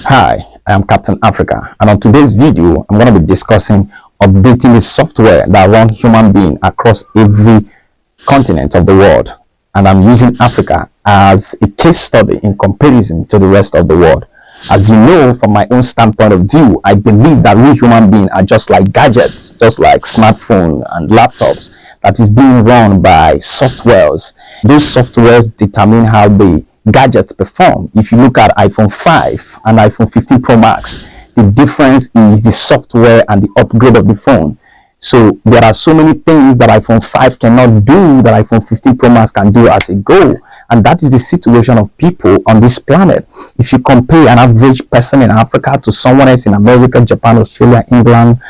Hi, I am Captain Africa, and on today's video, I'm going to be discussing updating the software that runs human beings across every continent of the world. And I'm using Africa as a case study in comparison to the rest of the world. As you know, from my own standpoint of view, I believe that we human beings are just like gadgets, just like smartphones and laptops that is being run by softwares. Those softwares determine how the gadgets perform. If you look at iPhone 5 and iPhone 15 Pro Max, the difference is the software and the upgrade of the phone. So there are so many things that iPhone 5 cannot do that iPhone 15 Pro Max can do at a go. And that is the situation of people on this planet. If you compare an average person in Africa to someone else in America, Japan, Australia, England,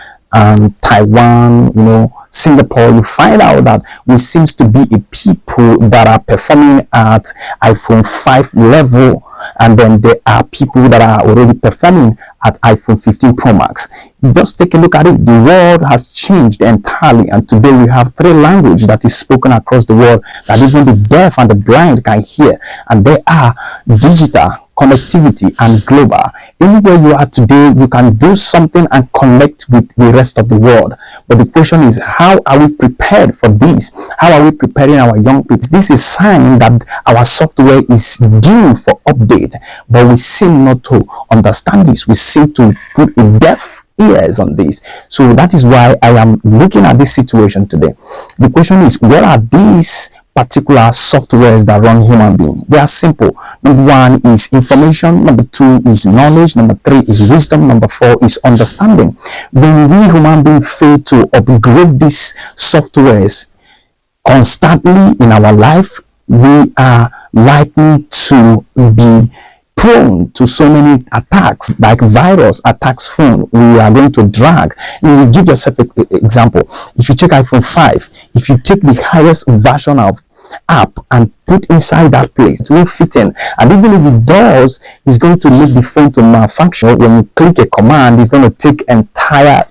Taiwan, Singapore, you find out that we seems to be a people that are performing at iPhone 5 level, and then there are people that are already performing at iPhone 15 Pro Max. Just take a look at it. The world has changed entirely, and today we have 3 languages that is spoken across the world that even the deaf and the blind can hear, and they are digital, connectivity, and global. Anywhere you are today, you can do something and connect with the rest of the world. But the question is, how are we prepared for this? How are we preparing our young people? This is a sign that our software is due for update, but we seem not to understand this. We seem to put a deaf ears on this. So that is why I am looking at this situation today. The question is, what are these particular softwares that run human beings? They are simple. Number 1 is information, number 2 is knowledge, number 3 is wisdom, number 4 is understanding. When we human beings fail to upgrade these softwares constantly in our life, we are likely to be prone to so many attacks, like virus attacks phone. We are going to drag. You give yourself an example. If you check iPhone 5, if you take the highest version of app and put inside that place, it will fit in. And even if it does, it's going to make the phone to malfunction. When you click a command, it's going to take entire,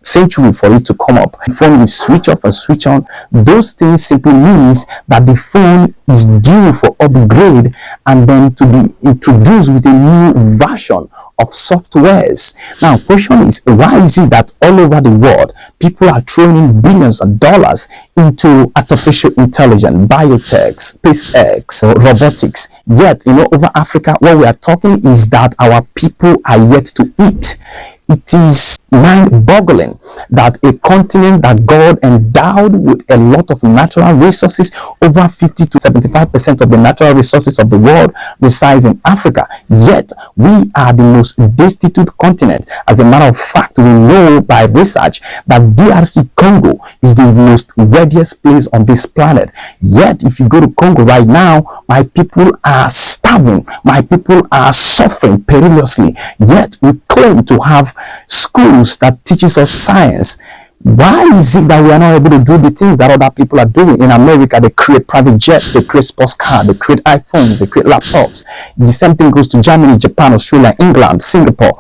century for it to come up. The phone will switch off and switch on. Those things simply means that the phone is due for upgrade and then to be introduced with a new version of softwares. Now, question is, why is it that all over the world people are throwing in billions of dollars into artificial intelligence, biotech, SpaceX, robotics? Yet, over Africa, what we are talking is that our people are yet to eat. It is mind-boggling that a continent that God endowed with a lot of natural resources, over 50 to 75% of the natural resources of the world resides in Africa. Yet, we are the most destitute continent. As a matter of fact, we know by research that DRC Congo is the most wealthiest place on this planet. Yet, if you go to Congo right now, my people are starving. My people are suffering perilously. Yet, we claim to have schools that teaches us science. Why is it that we are not able to do the things that other people are doing? In America, they create private jets, they create sports cars, they create iPhones, they create laptops. The same thing goes to Germany, Japan, Australia, England, Singapore.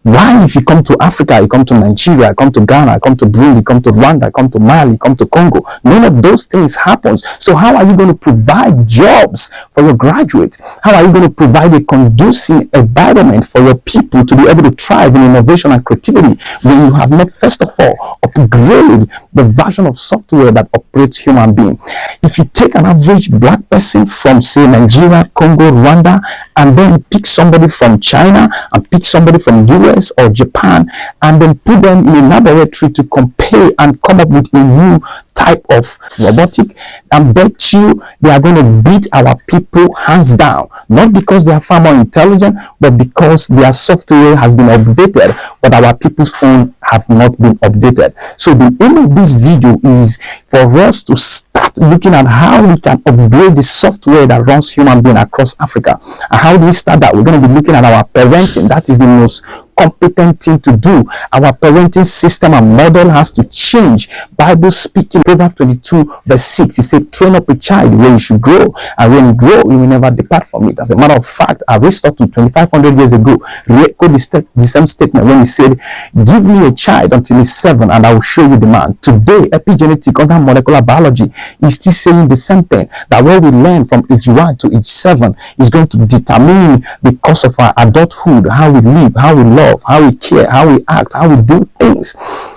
Why, if you come to Africa, you come to Nigeria, you come to Ghana, you come to Burundi, you come to Rwanda, you come to Mali, you come to Congo, none of those things happens. So how are you going to provide jobs for your graduates? How are you going to provide a conducive environment for your people to be able to thrive in innovation and creativity when you have not, first of all, upgraded the version of software that operates human being? If you take an average black person from, say, Nigeria, Congo, Rwanda, and then pick somebody from China and pick somebody from US or Japan, and then put them in a laboratory to compare and come up with a new type of robotic, and bet you they are going to beat our people hands down. Not because they are far more intelligent, but because their software has been updated, but our people's own have not been updated. So the aim of this video is for us to start looking at how we can upgrade the software that runs human being across Africa. And how do we start that? We're going to be looking at our parenting. That is the most competent thing to do. Our parenting system and model has to change. Bible speaking, Proverbs 22 verse 6, it said, train up a child where you should grow, and when you grow, you will never depart from it. As a matter of fact, Aristotle 2500 years ago echoed the same statement when he said, give me a child until he's 7 and I will show you the man. Today, epigenetic under molecular biology is still saying the same thing, that what we learn from age 1 to age 7 is going to determine the course of our adulthood, how we live, how we love, how we care, how we act, how we do things.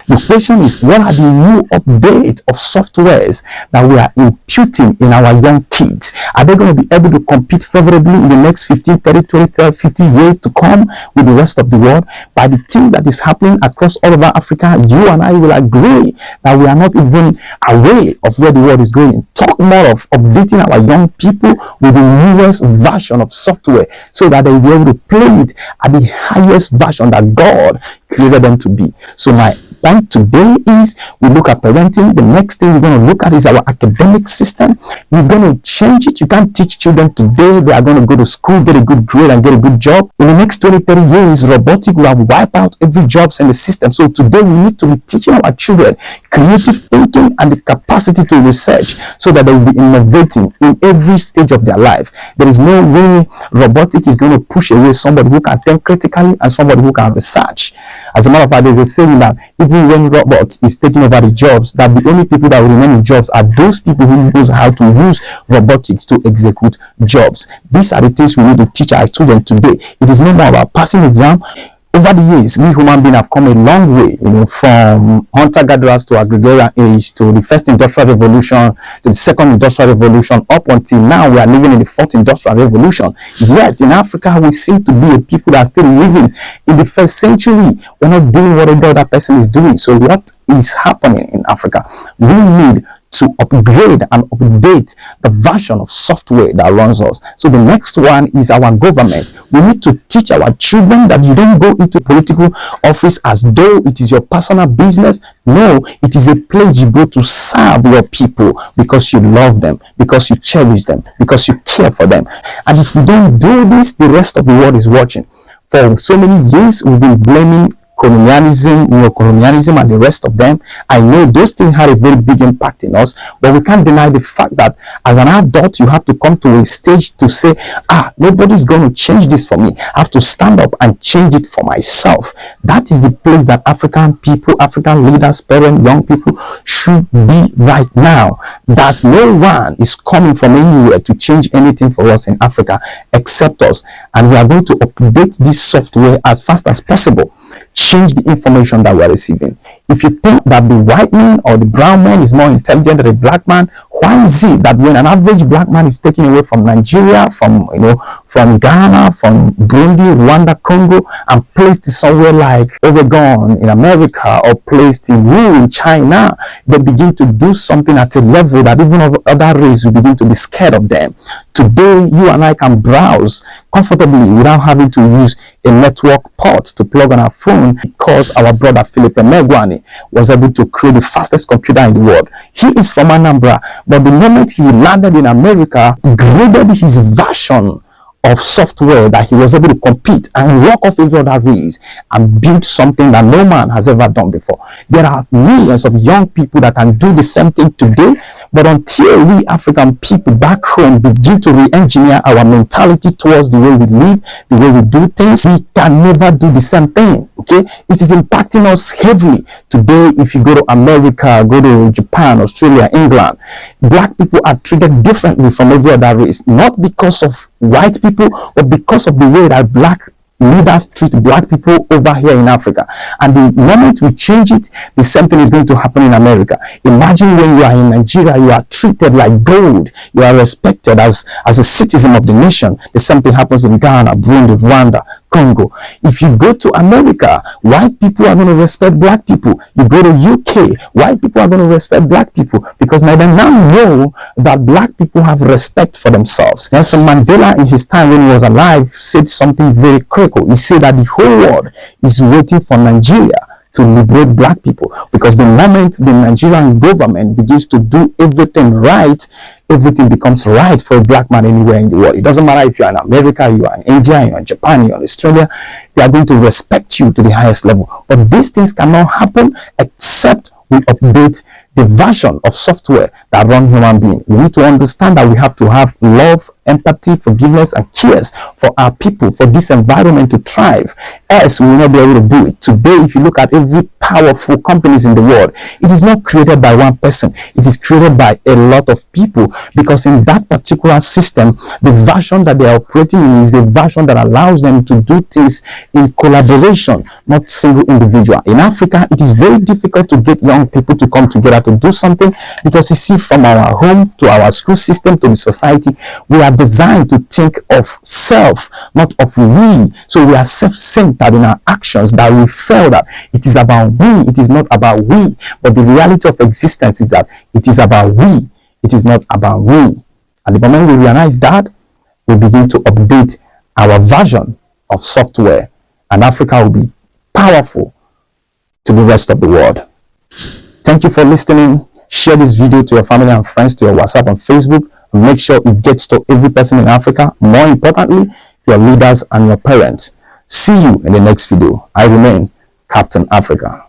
The question is, what are the new updates of softwares that we are imputing in our young kids? Are they going to be able to compete favorably in the next 15, 30, 20, 50 years to come with the rest of the world? By the things that is happening across all over Africa, you and I will agree that we are not even aware of where the world is going. Talk more of updating our young people with the newest version of software so that they will be able to play it at the highest version that God created them to be. So my point today is, we look at parenting. The next thing we're going to look at is our academic system. We're going to change it. You can't teach children today they are going to go to school, get a good grade and get a good job. In the next 20, 30 years, robotics will have wiped out every jobs in the system. So today we need to be teaching our children creative thinking and the capacity to research so that they will be innovating in every stage of their life. There is no way robotics is going to push away somebody who can think critically and somebody who can research. As a matter of fact, there's a saying that even when robots is taking over the jobs, that the only people that will remain in jobs are those people who knows how to use robotics to execute jobs. These are the things we need to teach our children today. It is no more about passing exam. Over the years, we human beings have come a long way, from hunter-gatherers to agrarian age, to the first industrial revolution, to the second industrial revolution, up until now we are living in the fourth industrial revolution. Yet in Africa, we seem to be a people that are still living in the first century. We're not doing what the other person is doing. So what is happening in Africa? We need to upgrade and update the version of software that runs us. So the next one is our government. We need to teach our children that you don't go into political office as though it is your personal business. No, it is a place you go to serve your people because you love them, because you cherish them, because you care for them. And if we don't do this, the rest of the world is watching. For so many years, we've been blaming colonialism, neocolonialism, and the rest of them. I know those things had a very big impact in us, but we can't deny the fact that as an adult, you have to come to a stage to say, nobody's going to change this for me. I have to stand up and change it for myself. That is the place that African people, African leaders, parents, young people should be right now. That no one is coming from anywhere to change anything for us in Africa except us. And we are going to update this software as fast as possible. Change the information that we are receiving. If you think that the white man or the brown man is more intelligent than the black man, why is it that when an average black man is taken away from Nigeria, from Ghana, from Burundi, Rwanda, Congo, and placed somewhere like Oregon in America or placed in China, they begin to do something at a level that even other races will begin to be scared of them. Today, you and I can browse comfortably without having to use a network port to plug on our phone, because our brother Philip Emegwani was able to create the fastest computer in the world. He is from Anambra, but the moment he landed in America, graded his version of software that he was able to compete and walk off every other race and build something that no man has ever done before. There are millions of young people that can do the same thing today, but until we African people back home begin to re-engineer our mentality towards the way we live, the way we do things, we can never do the same thing. Okay, it is impacting us heavily today. If you go to America, go to Japan, Australia, England, black people are treated differently from every other race, not because of white people, but because of the way that black leaders treat black people over here in Africa. And the moment we change it, the same thing is going to happen in America. Imagine when you are in Nigeria, you are treated like gold. You are respected as a citizen of the nation. The same thing happens in Ghana, Burundi, Rwanda, Congo. If you go to America, white people are going to respect black people. You go to UK, white people are going to respect black people, because now they now know that black people have respect for themselves. Nelson Mandela, in his time when he was alive, said something very critical. He said that the whole world is waiting for Nigeria to liberate black people. Because the moment the Nigerian government begins to do everything right, everything becomes right for a black man anywhere in the world. It doesn't matter if you're in America, you are in India, you're in Japan, you're in Australia, they are going to respect you to the highest level. But these things cannot happen except we update the version of software that run human being. We need to understand that we have to have love, empathy, forgiveness, and cares for our people, for this environment to thrive. Else, we will not be able to do it. Today, if you look at every powerful companies in the world, it is not created by one person. It is created by a lot of people, because in that particular system, the version that they are operating in is a version that allows them to do things in collaboration, not single individual. In Africa, it is very difficult to get young people to come together to do something, because you see, from our home to our school system to the society, we are designed to think of self, not of we. So we are self-centered in our actions, that we feel that it is about we, it is not about we. But the reality of existence is that it is about we, it is not about we. And the moment we realize that, we begin to update our version of software, and Africa will be powerful to the rest of the world. Thank you for listening. Share this video to your family and friends, to your WhatsApp and Facebook, and make sure it gets to every person in Africa. More importantly, your leaders and your parents. See you in the next video. I remain Captain Africa.